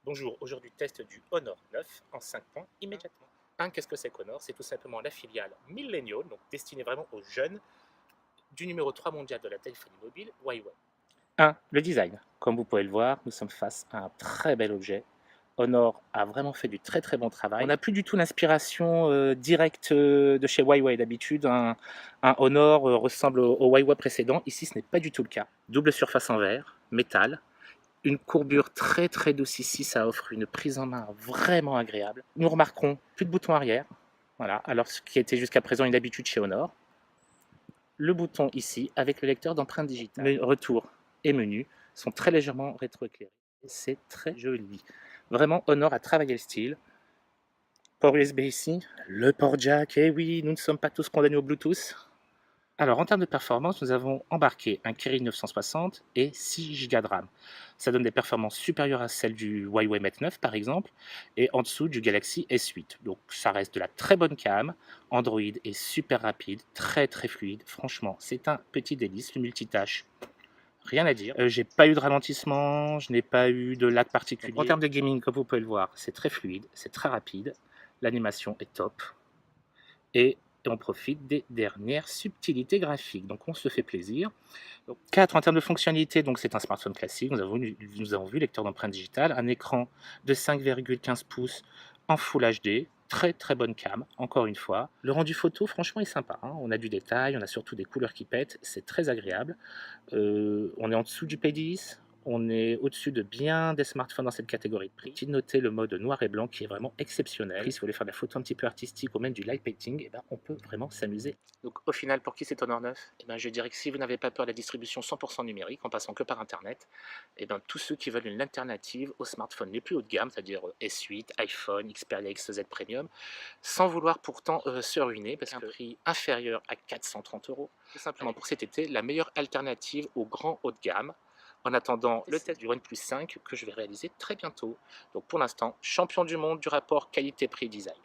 Bonjour, aujourd'hui test du Honor 9 en 5 points immédiatement. Qu'est-ce que c'est qu'Honor? C'est tout simplement la filiale Millennial, donc destinée vraiment aux jeunes, du numéro 3 mondial de la téléphonie mobile, Huawei. Le design. Comme vous pouvez le voir, nous sommes face à un très bel objet. Honor a vraiment fait du très très bon travail. On n'a plus du tout l'inspiration directe de chez Huawei. D'habitude, un Honor ressemble au Huawei précédent. Ici, ce n'est pas du tout le cas. Double surface en verre, métal, une courbure très très douce ici, ça offre une prise en main vraiment agréable. Nous remarquerons plus de bouton arrière, voilà, alors ce qui était jusqu'à présent une habitude chez Honor. Le bouton ici avec le lecteur d'empreintes digitales. Retour et menu sont très légèrement rétroéclairés. C'est très joli. Vraiment, Honor a travaillé le style. Port USB ici, le port jack, et oui, nous ne sommes pas tous condamnés au Bluetooth. Alors, en termes de performance, nous avons embarqué un Kirin 960 et 6 Go de RAM. Ça donne des performances supérieures à celles du Huawei Mate 9 par exemple, et en dessous du Galaxy S8. Donc ça reste de la très bonne cam. Android est super rapide, très très fluide. Franchement, c'est un petit délice, le multitâche. Rien à dire. J'ai pas eu de ralentissement, je n'ai pas eu de lag particulier. Donc, en termes de gaming, comme vous pouvez le voir, c'est très fluide, c'est très rapide. L'animation est top. Et on profite des dernières subtilités graphiques. Donc on se fait plaisir. Donc, 4 en termes de fonctionnalité, donc c'est un smartphone classique. Nous avons vu lecteur d'empreintes digitales, un écran de 5,15 pouces en Full HD, très très bonne cam, encore une fois. Le rendu photo, franchement, est sympa, hein. On a du détail, on a surtout des couleurs qui pètent, c'est très agréable. On est en dessous du P10, on est au-dessus de bien des smartphones dans cette catégorie de prix. J'ai noté le mode noir et blanc qui est vraiment exceptionnel. Si vous voulez faire de la photo un petit peu artistique ou même du light painting, eh ben, on peut vraiment s'amuser. Donc au final, pour qui c'est Honor 9? Eh ben, je dirais que si vous n'avez pas peur de la distribution 100% numérique en passant que par Internet, eh ben, tous ceux qui veulent une alternative aux smartphones les plus haut de gamme, c'est-à-dire S8, iPhone, Xperia XZ Premium, sans vouloir pourtant se ruiner parce qu'un prix inférieur à 430 euros, tout simplement pour cet été, la meilleure alternative au grand haut de gamme. En attendant le test du OnePlus 5 que je vais réaliser très bientôt. Donc pour l'instant, champion du monde du rapport qualité-prix design.